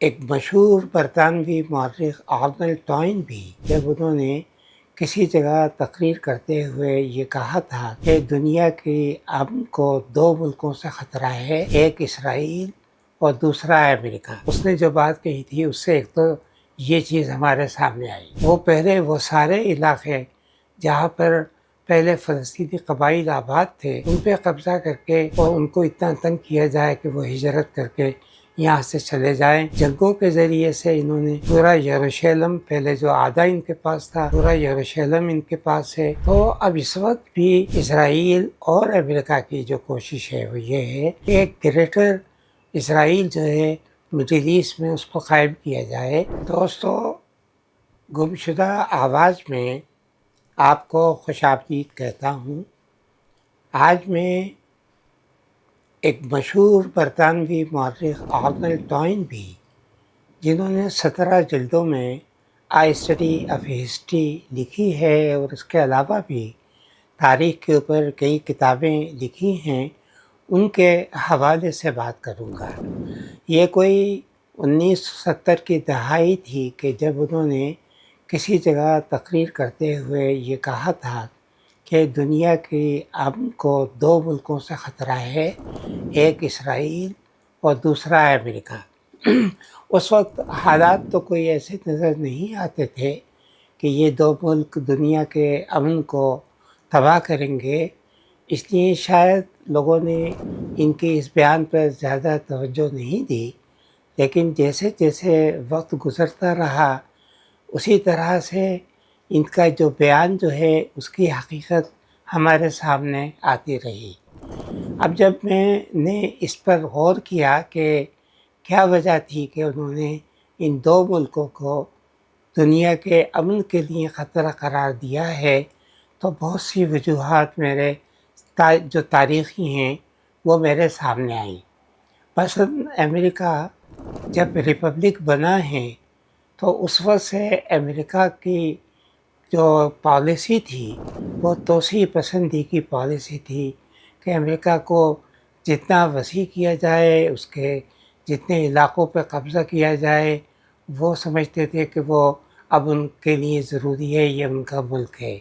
ایک مشہور برطانوی مورخ آرنلڈ ٹوائن بھی جب انہوں نے کسی جگہ تقریر کرتے ہوئے یہ کہا تھا کہ دنیا کی امن کو دو ملکوں سے خطرہ ہے، ایک اسرائیل اور دوسرا امریکہ۔ اس نے جو بات کہی تھی اس سے ایک تو یہ چیز ہمارے سامنے آئی۔ وہ سارے علاقے جہاں پر پہلے فلسطینی قبائل آباد تھے ان پہ قبضہ کر کے اور ان کو اتنا تنگ کیا جائے کہ وہ ہجرت کر کے یہاں سے چلے جائیں۔ جنگوں کے ذریعے سے انہوں نے پورا یروشلم، پہلے جو آدھا ان کے پاس تھا، پورا یروشلم ان کے پاس ہے۔ تو اب اس وقت بھی اسرائیل اور امریکہ کی جو کوشش ہے وہ یہ ہے کہ ایک گریٹر اسرائیل جو ہے مڈل ایسٹ میں اس کو قائم کیا جائے۔ دوستو، گمشدہ آواز میں آپ کو خوش آمدید کہتا ہوں۔ آج میں ایک مشہور برطانوی مورخ آرنلڈ ٹوائن بھی، جنہوں نے 17 جلدوں میں آئی اسٹڈی آف ہسٹری لکھی ہے اور اس کے علاوہ بھی تاریخ کے اوپر کئی کتابیں لکھی ہیں، ان کے حوالے سے بات کروں گا۔ یہ کوئی 1970 کی دہائی تھی کہ جب انہوں نے کسی جگہ تقریر کرتے ہوئے یہ کہا تھا کہ دنیا کی امن کو دو ملکوں سے خطرہ ہے، ایک اسرائیل اور دوسرا امریکہ۔ اس وقت حالات تو کوئی ایسے نظر نہیں آتے تھے کہ یہ دو ملک دنیا کے امن کو تباہ کریں گے، اس لیے شاید لوگوں نے ان کے اس بیان پر زیادہ توجہ نہیں دی۔ لیکن جیسے جیسے وقت گزرتا رہا اسی طرح سے ان کا جو بیان جو ہے اس کی حقیقت ہمارے سامنے آتی رہی۔ اب جب میں نے اس پر غور کیا کہ کیا وجہ تھی کہ انہوں نے ان دو ملکوں کو دنیا کے امن کے لیے خطرہ قرار دیا ہے، تو بہت سی وجوہات میرے جو تاریخی ہیں وہ میرے سامنے آئیں۔ مثلاً امریکہ جب ریپبلک بنا ہے تو اس وقت سے امریکہ کی جو پالیسی تھی وہ توسیع پسندی کی پالیسی تھی کہ امریکہ کو جتنا وسیع کیا جائے، اس کے جتنے علاقوں پہ قبضہ کیا جائے، وہ سمجھتے تھے کہ وہ اب ان کے لیے ضروری ہے، یہ ان کا ملک ہے۔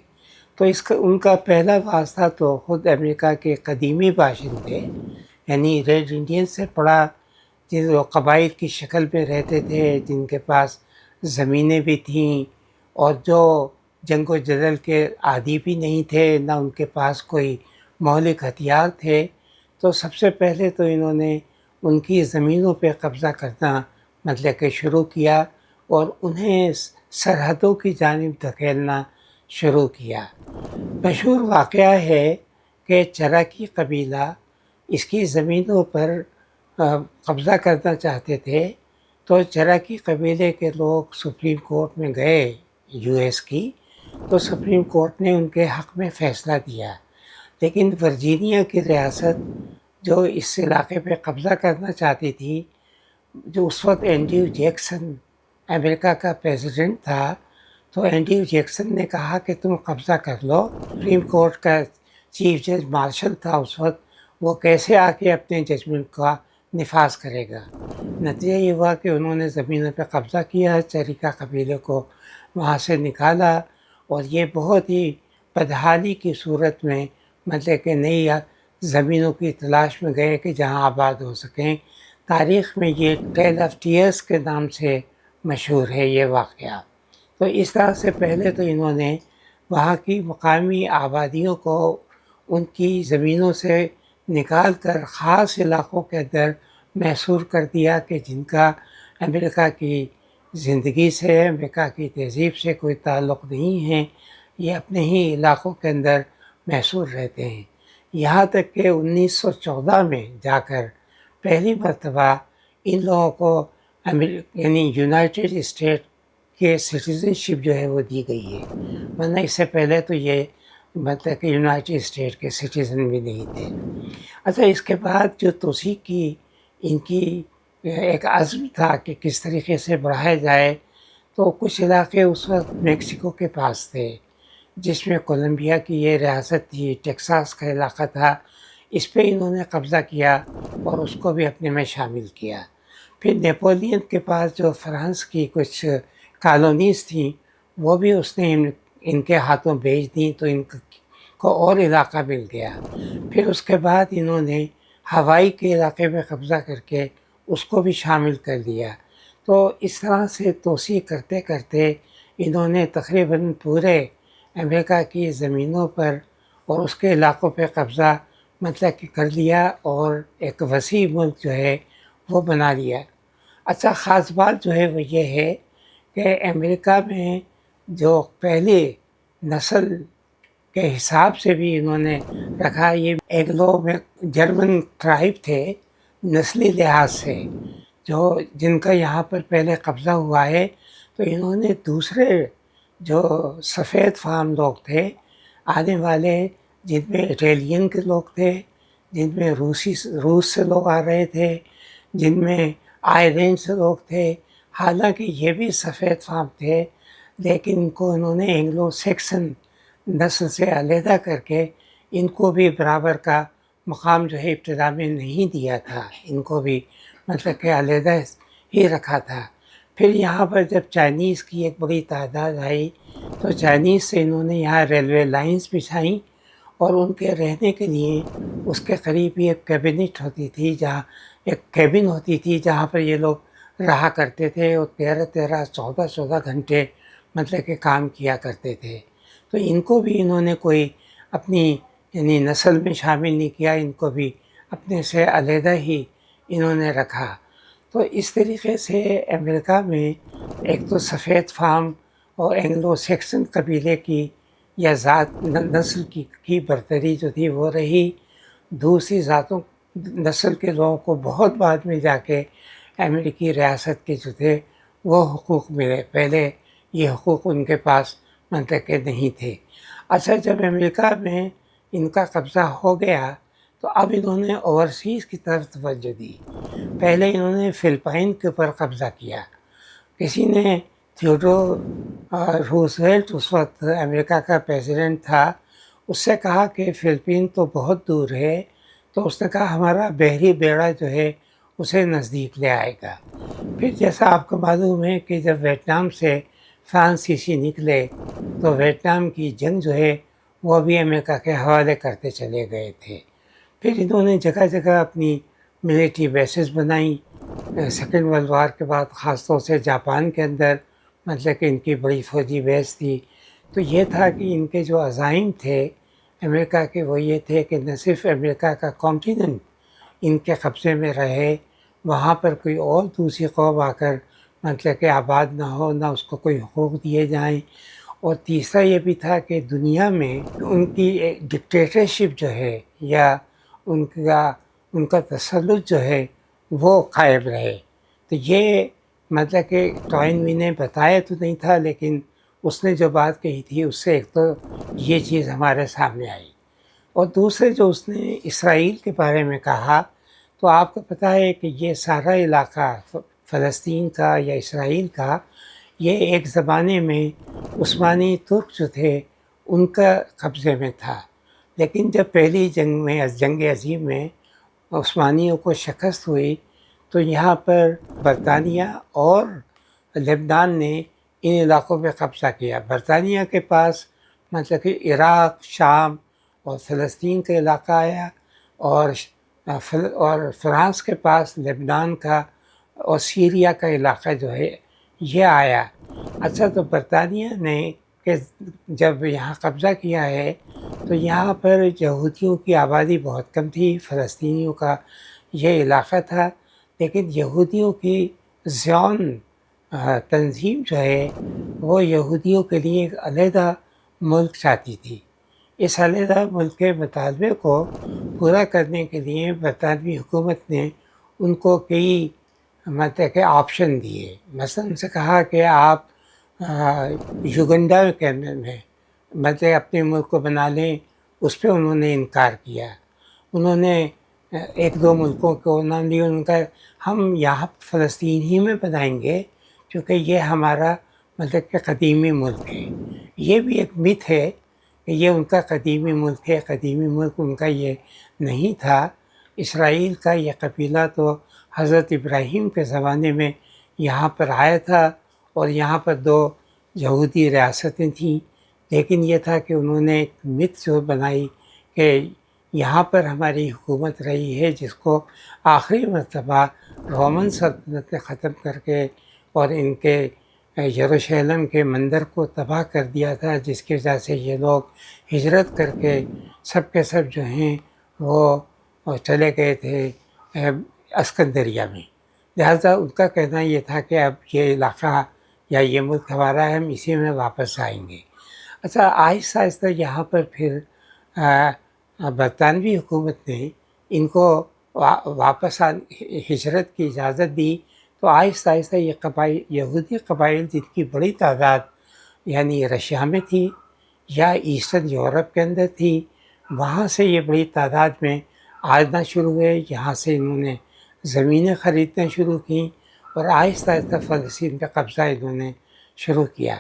تو ان کا پہلا واسطہ تو خود امریکہ کے قدیمی باشندے، یعنی ریڈ انڈین سے پڑا، جو قبائل کی شکل میں رہتے تھے، جن کے پاس زمینیں بھی تھیں اور جو جنگ و جدل کے عادی بھی نہیں تھے، نہ ان کے پاس کوئی مہلک ہتھیار تھے۔ تو سب سے پہلے تو انہوں نے ان کی زمینوں پہ قبضہ کرنا مطلب کہ شروع کیا اور انہیں سرحدوں کی جانب دھکیلنا شروع کیا۔ مشہور واقعہ ہے کہ چراکی قبیلہ اس کی زمینوں پر قبضہ کرنا چاہتے تھے، تو چراکی قبیلے کے لوگ سپریم کورٹ میں گئے یو ایس کی، تو سپریم کورٹ نے ان کے حق میں فیصلہ دیا۔ لیکن ورجینیا کی ریاست جو اس علاقے پہ قبضہ کرنا چاہتی تھی، جو اس وقت اینڈریو جیکسن امریکہ کا پریزیڈنٹ تھا، تو اینڈریو جیکسن نے کہا کہ تم قبضہ کر لو۔ سپریم کورٹ کا چیف جج مارشل تھا اس وقت، وہ کیسے آ کے اپنے ججمنٹ کا نفاذ کرے گا؟ نتیجہ یہ ہوا کہ انہوں نے زمینوں پہ قبضہ کیا، چریکا قبیلے کو وہاں سے نکالا، اور یہ بہت ہی بدحالی کی صورت میں مطلب کہ نئی زمینوں کی تلاش میں گئے کہ جہاں آباد ہو سکیں۔ تاریخ میں یہ ٹیل آف ٹیئرس کے نام سے مشہور ہے یہ واقعہ۔ تو اس طرح سے پہلے تو انہوں نے وہاں کی مقامی آبادیوں کو ان کی زمینوں سے نکال کر خاص علاقوں کے اندر محصور کر دیا کہ جن کا امریکہ کی زندگی سے، امریکہ کی تہذیب سے کوئی تعلق نہیں ہے، یہ اپنے ہی علاقوں کے اندر محصور رہتے ہیں۔ یہاں تک کہ 1914 میں جا کر پہلی مرتبہ ان لوگوں کو یعنی یونائٹڈ اسٹیٹ کے سٹیزن شپ جو ہے وہ دی گئی ہے، ورنہ اس سے پہلے تو یہ مطلب کہ یونائٹڈ اسٹیٹ کے سٹیزن بھی نہیں تھے۔ اچھا، اس کے بعد جو توسیع کی ان کی ایک عزم تھا کہ کس طریقے سے بڑھایا جائے، تو کچھ علاقے اس وقت میکسیکو کے پاس تھے، جس میں کولمبیا کی یہ ریاست تھی، ٹیکساس کا علاقہ تھا، اس پہ انہوں نے قبضہ کیا اور اس کو بھی اپنے میں شامل کیا۔ پھر نیپولین کے پاس جو فرانس کی کچھ کالونیز تھیں وہ بھی اس نے ان کے ہاتھوں بیچ دیں، تو ان کو اور علاقہ مل گیا۔ پھر اس کے بعد انہوں نے ہوائی کے علاقے میں قبضہ کر کے اس کو بھی شامل کر لیا۔ تو اس طرح سے توسیع کرتے کرتے انہوں نے تقریباً پورے امریکہ کی زمینوں پر اور اس کے علاقوں پہ قبضہ مطلب کہ کر لیا، اور ایک وسیع ملک جو ہے وہ بنا لیا۔ اچھا، خاص بات جو ہے وہ یہ ہے کہ امریکہ میں جو پہلی نسل کے حساب سے بھی انہوں نے رکھا، یہ اینگلو میں جرمن ٹرائب تھے نسلی لحاظ سے، جن کا یہاں پر پہلے قبضہ ہوا ہے۔ تو انہوں نے دوسرے جو سفید فام لوگ تھے آنے والے، جن میں اٹیلین کے لوگ تھے، جن میں روس سے لوگ آ رہے تھے، جن میں آئرلینڈ سے لوگ تھے، حالانکہ یہ بھی سفید فام تھے، لیکن ان کو انہوں نے اینگلو سیکسن نسل سے علیحدہ کر کے ان کو بھی برابر کا مقام جو ہے ابتدا میں نہیں دیا تھا، ان کو بھی مطلب کہ علیحدہ ہی رکھا تھا۔ پھر یہاں پر جب چائنیز کی ایک بڑی تعداد آئی تو چائنیز سے انہوں نے یہاں ریلوے لائنز بچھائیں، اور ان کے رہنے کے لیے اس کے قریب ہی ایک کیبنٹ ہوتی تھی، جہاں ایک کیبن ہوتی تھی جہاں پر یہ لوگ رہا کرتے تھے، اور 14 گھنٹے مطلب کہ کام کیا کرتے تھے۔ تو ان کو بھی انہوں نے کوئی اپنی یعنی نسل میں شامل نہیں کیا، ان کو بھی اپنے سے علیحدہ ہی انہوں نے رکھا۔ تو اس طریقے سے امریکہ میں ایک تو سفید فام اور اینگلو سیکسن قبیلے کی یا ذات نسل کی برتری جو تھی وہ رہی، دوسری ذاتوں نسل کے لوگوں کو بہت بعد میں جا کے امریکی ریاست کے جو تھے وہ حقوق ملے، پہلے یہ حقوق ان کے پاس مطلب کہ نہیں تھے۔ اچھا، جب امریکہ میں ان کا قبضہ ہو گیا تو اب انہوں نے اوورسیز کی طرف توجہ دی۔ پہلے انہوں نے فلپائن کے اوپر قبضہ کیا۔ کسی نے تھیوڈور روزویلٹ اس وقت امریکہ کا پریزیڈنٹ تھا، اس سے کہا کہ فلپین تو بہت دور ہے، تو اس نے کہا ہمارا بحری بیڑا جو ہے اسے نزدیک لے آئے گا۔ پھر جیسا آپ کو معلوم ہے کہ جب ویتنام سے فرانسیسی نکلے تو ویتنام کی جنگ جو ہے وہ بھی امریکہ کے حوالے کرتے چلے گئے تھے۔ پھر انہوں نے جگہ جگہ اپنی ملیٹری بیسز بنائیں، سیکنڈ ورلڈ وار کے بعد خاص طور سے جاپان کے اندر مطلب کہ ان کی بڑی فوجی بیس تھی۔ تو یہ تھا کہ ان کے جو عزائم تھے امریکہ کے وہ یہ تھے کہ نہ صرف امریکہ کا کانٹیننٹ ان کے قبضے میں رہے، وہاں پر کوئی اور دوسری قوم آ کر مطلب کہ آباد نہ ہو، نہ اس کو کوئی حقوق دیے جائیں، اور تیسرا یہ بھی تھا کہ دنیا میں ان کی ڈکٹیٹرشپ جو ہے یا ان کا تسلط جو ہے وہ قائم رہے۔ تو یہ مطلب کہ ٹوائنبی نے بتایا تو نہیں تھا، لیکن اس نے جو بات کہی تھی اس سے ایک تو یہ چیز ہمارے سامنے آئی، اور دوسرے جو اس نے اسرائیل کے بارے میں کہا، تو آپ کو پتہ ہے کہ یہ سارا علاقہ فلسطین کا یا اسرائیل کا یہ ایک زمانے میں عثمانی ترک جو تھے ان کا قبضے میں تھا، لیکن جب پہلی جنگ عظیم میں عثمانیوں کو شکست ہوئی تو یہاں پر برطانیہ اور لبنان نے ان علاقوں پہ قبضہ کیا۔ برطانیہ کے پاس مطلب کہ عراق، شام اور فلسطین کا علاقہ آیا، اور فرانس کے پاس لبنان کا اور سیریا کا علاقہ جو ہے یہ آیا۔ اچھا، تو برطانیہ نے کہ جب یہاں قبضہ کیا ہے تو یہاں پر یہودیوں کی آبادی بہت کم تھی، فلسطینیوں کا یہ علاقہ تھا، لیکن یہودیوں کی زیون تنظیم جو ہے وہ یہودیوں کے لیے ایک علیحدہ ملک چاہتی تھی۔ اس علیحدہ ملک کے مطالبے کو پورا کرنے کے لیے برطانوی حکومت نے ان کو کئی مطلب کہ آپشن دیے۔ مثلا ان سے کہا کہ آپ یوگنڈا کے میں مطلب اپنے ملک کو بنا لیں، اس پہ انہوں نے انکار کیا۔ انہوں نے ایک دو ملکوں کو نام لیا، ان کا ہم یہاں فلسطین ہی میں بنائیں گے کیونکہ یہ ہمارا مطلب کہ قدیمی ملک ہے۔ یہ بھی ایک مت ہے کہ یہ ان کا قدیمی ملک ہے، قدیمی ملک ان کا یہ نہیں تھا۔ اسرائیل کا یہ قبیلہ تو حضرت ابراہیم کے زمانے میں یہاں پر آیا تھا، اور یہاں پر 2 یہودی ریاستیں تھیں، لیکن یہ تھا کہ انہوں نے ایک مت جو بنائی کہ یہاں پر ہماری حکومت رہی ہے، جس کو آخری مرتبہ رومن سلطنت نے ختم کر کے اور ان کے یروشلم کے مندر کو تباہ کر دیا تھا، جس کی وجہ سے یہ لوگ ہجرت کر کے سب کے سب جو ہیں وہ چلے گئے تھے اسکندریہ میں۔ لہٰذا ان کا کہنا یہ تھا کہ اب یہ علاقہ یا یہ ملک ہمارا ہے، ہم اسی میں واپس آئیں گے۔ اچھا، آہستہ آہستہ یہاں پر پھر برطانوی حکومت نے ان کو واپس ہجرت کی اجازت دی، تو آہستہ آہستہ یہ یہودی قبائل جن کی بڑی تعداد یعنی رشیا میں تھی یا ایسٹرن یورپ کے اندر تھی، وہاں سے یہ بڑی تعداد میں آنا شروع ہوئے، یہاں سے انہوں نے زمینیں خریدنا شروع کیں اور آہستہ آہستہ فلسطین پہ قبضہ انہوں نے شروع کیا۔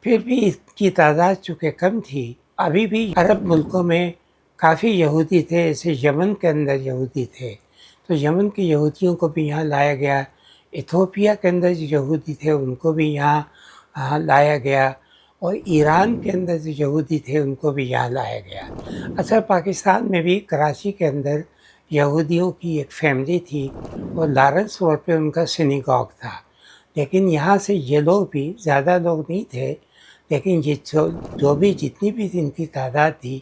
پھر بھی اس کی تعداد چونکہ کم تھی، ابھی بھی عرب ملکوں میں کافی یہودی تھے، جیسے یمن کے اندر یہودی تھے، تو یمن کے یہودیوں کو بھی یہاں لایا گیا۔ ایتھوپیا کے اندر جو یہودی تھے ان کو بھی یہاں لایا گیا، اور ایران کے اندر جو یہودی تھے ان کو بھی یہاں لایا گیا۔ اچھا، پاکستان میں بھی کراچی کے اندر یہودیوں کی ایک فیملی تھی، اور لارنس روڈ پہ ان کا سینیگاگ تھا، لیکن یہاں سے یہ لوگ بھی زیادہ لوگ نہیں تھے، لیکن یہ جو بھی جتنی بھی ان کی تعداد تھی،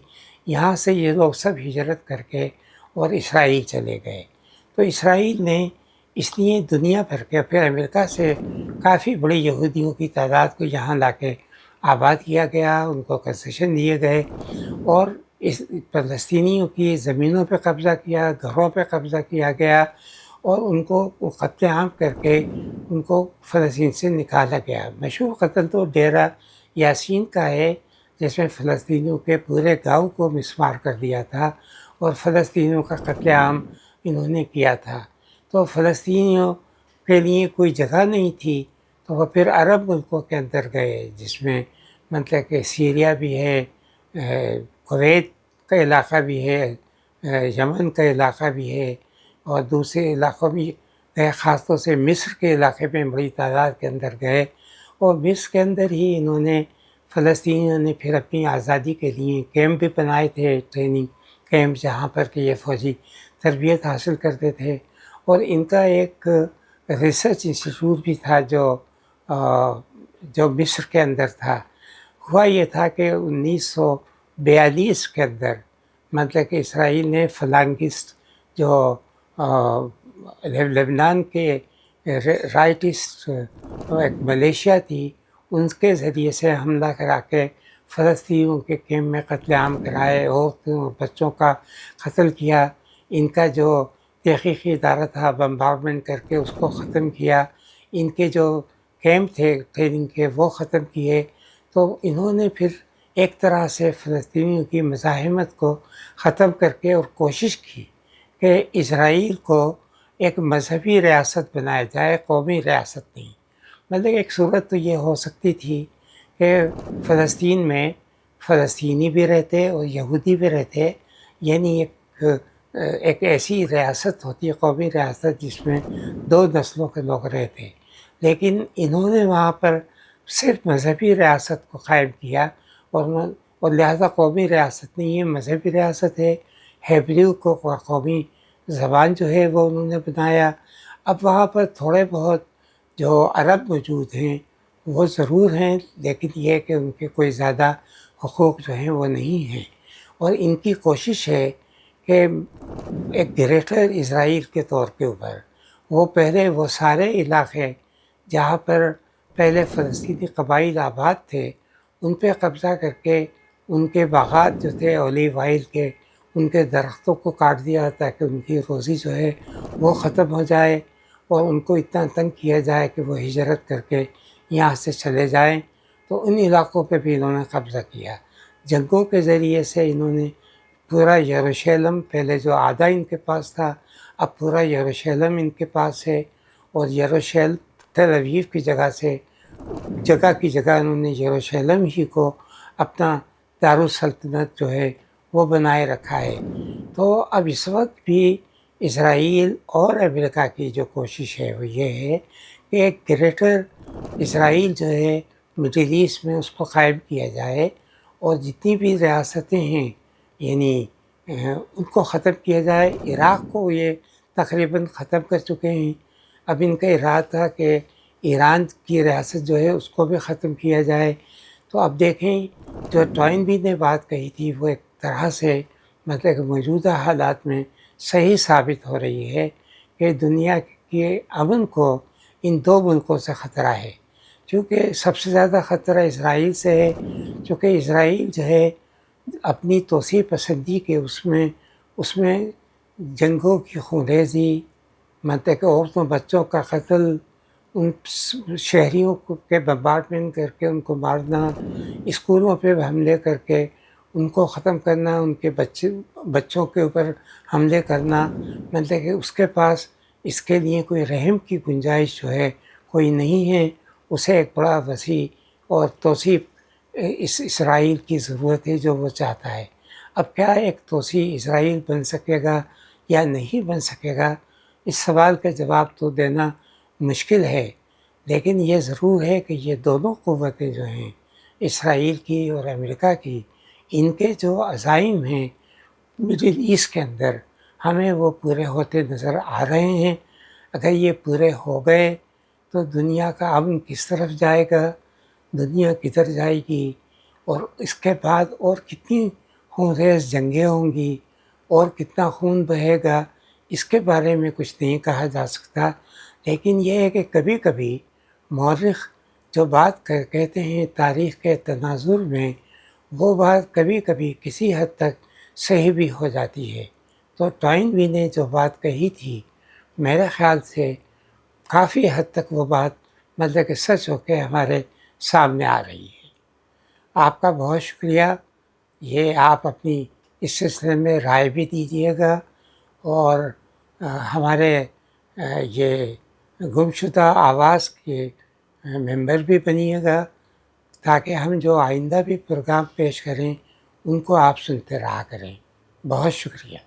یہاں سے یہ لوگ سب ہجرت کر کے اور اسرائیل چلے گئے۔ تو اسرائیل نے اس لیے دنیا بھر کے پھر امریکہ سے کافی بڑی یہودیوں کی تعداد کو یہاں لا کے آباد کیا گیا، ان کو کنسیشن دیے گئے، اور اس فلسطینیوں کی زمینوں پہ قبضہ کیا، گھروں پہ قبضہ کیا گیا، اور ان کو قتل عام کر کے ان کو فلسطین سے نکالا گیا۔ مشہور قتل تو ڈیرہ یاسین کا ہے، جس میں فلسطینیوں کے پورے گاؤں کو مسمار کر دیا تھا، اور فلسطینیوں کا قتل عام انہوں نے کیا تھا۔ تو فلسطینیوں کے لیے کوئی جگہ نہیں تھی، تو وہ پھر عرب ملکوں کے اندر گئے، جس میں مطلب کہ سیریا بھی ہے، کویت کا علاقہ بھی ہے، یمن کا علاقہ بھی ہے، اور دوسرے علاقوں بھی گئے، خاص طور سے مصر کے علاقے میں بڑی تعداد کے اندر گئے، اور مصر کے اندر ہی انہوں نے فلسطینیوں نے پھر اپنی آزادی کے لیے کیمپ بھی بنائے تھے، ٹریننگ کیمپ، جہاں پر کہ یہ فوجی تربیت حاصل کرتے تھے، اور ان کا ایک ریسرچ انسٹیٹیوٹ بھی تھا جو مصر کے اندر تھا۔ ہوا یہ تھا کہ 1942 کے اندر مطلب کہ اسرائیل نے فلانگسٹ جو لبنان کے رائٹسٹ ایک ملیشیا تھی، ان کے ذریعے سے حملہ کرا کے فلسطینیوں کے کیمپ میں قتل عام کرائے، عورتوں اور بچوں کا قتل کیا۔ ان کا جو تحقیقی ادارہ تھا، بمبارڈمنٹ کر کے اس کو ختم کیا، ان کے جو کیمپ تھے ٹریننگ کے وہ ختم کیے۔ تو انہوں نے پھر ایک طرح سے فلسطینیوں کی مزاحمت کو ختم کر کے اور کوشش کی کہ اسرائیل کو ایک مذہبی ریاست بنایا جائے، قومی ریاست نہیں۔ مطلب ایک صورت تو یہ ہو سکتی تھی کہ فلسطین میں فلسطینی بھی رہتے اور یہودی بھی رہتے، یعنی ایک ایسی ریاست ہوتی ہے، قومی ریاست، جس میں 2 نسلوں کے لوگ رہتے، لیکن انہوں نے وہاں پر صرف مذہبی ریاست کو قائم کیا، اور لہذا قومی ریاست نہیں ہے، مذہبی ریاست ہے۔ ہیبریو کو قومی زبان جو ہے وہ انہوں نے بنایا۔ اب وہاں پر تھوڑے بہت جو عرب موجود ہیں وہ ضرور ہیں، لیکن یہ کہ ان کے کوئی زیادہ حقوق جو ہیں وہ نہیں ہیں، اور ان کی کوشش ہے کہ ایک گریٹر اسرائیل کے طور کے اوپر وہ سارے علاقے جہاں پر پہلے فلسطینی قبائل آباد تھے ان پہ قبضہ کر کے ان کے باغات جو تھے اولیو آئل کے، ان کے درختوں کو کاٹ دیا تاکہ ان کی روزی جو ہے وہ ختم ہو جائے، اور ان کو اتنا تنگ کیا جائے کہ وہ ہجرت کر کے یہاں سے چلے جائیں۔ تو ان علاقوں پہ بھی انہوں نے قبضہ کیا۔ جنگوں کے ذریعے سے انہوں نے پورا یروشلم، پہلے جو آدھا ان کے پاس تھا اب پورا یروشلم ان کے پاس ہے، اور یروشلم تل ابیب کی جگہ کی جگہ انہوں نے یروشلم ہی کو اپنا دارالسلطنت جو ہے وہ بنائے رکھا ہے۔ تو اب اس وقت بھی اسرائیل اور امریکہ کی جو کوشش ہے وہ یہ ہے کہ ایک گریٹر اسرائیل جو ہے مڈل ایسٹ میں اس کو قائم کیا جائے، اور جتنی بھی ریاستیں ہیں یعنی ان کو ختم کیا جائے۔ عراق کو یہ تقریباً ختم کر چکے ہیں، اب ان کا ارادہ تھا کہ ایران کی ریاست جو ہے اس کو بھی ختم کیا جائے۔ تو اب دیکھیں جو ٹوائنبی نے بات کہی تھی وہ ایک طرح سے مطلب کہ موجودہ حالات میں صحیح ثابت ہو رہی ہے کہ دنیا کے امن کو ان دو ملکوں سے خطرہ ہے، چونکہ سب سے زیادہ خطرہ اسرائیل سے ہے، چونکہ اسرائیل جو ہے اپنی توسیع پسندی کے اس میں جنگوں کی خونریزی، مطلب کہ عورتوں بچوں کا قتل، ان شہریوں کے بمبارڈمنٹ کر کے ان کو مارنا، اسکولوں پہ حملے کر کے ان کو ختم کرنا، ان کے بچوں کے اوپر حملے کرنا، مطلب کہ اس کے پاس اس کے لیے کوئی رحم کی گنجائش جو ہے کوئی نہیں ہے۔ اسے ایک بڑا وسیع اور توسیع اس اسرائیل کی ضرورت ہے جو وہ چاہتا ہے۔ اب کیا ایک توسیع اسرائیل بن سکے گا یا نہیں بن سکے گا، اس سوال کا جواب تو دینا مشکل ہے، لیکن یہ ضرور ہے کہ یہ دونوں قوتیں جو ہیں اسرائیل کی اور امریکہ کی، ان کے جو عزائم ہیں مڈل ایسٹ کے اندر ہمیں وہ پورے ہوتے نظر آ رہے ہیں۔ اگر یہ پورے ہو گئے تو دنیا کا امن کس طرف جائے گا، دنیا کدھر جائے گی، اور اس کے بعد اور کتنی خونریز جنگیں ہوں گی اور کتنا خون بہے گا، اس کے بارے میں کچھ نہیں کہا جا سکتا۔ لیکن یہ ہے کہ کبھی کبھی مورخ جو بات کہتے ہیں تاریخ کے تناظر میں، وہ بات کبھی کبھی کسی حد تک صحیح بھی ہو جاتی ہے۔ تو ٹوائنبی نے جو بات کہی تھی میرے خیال سے کافی حد تک وہ بات مطلب کہ سچ ہو کے ہمارے سامنے آ رہی ہے۔ آپ کا بہت شکریہ، یہ آپ اپنی اس سلسلے میں رائے بھی دیجیے گا، اور ہمارے یہ گمشدہ آواز کے ممبر بھی بنیے گا، تاکہ ہم جو آئندہ بھی پروگرام پیش کریں ان کو آپ سنتے رہا کریں۔ بہت شکریہ۔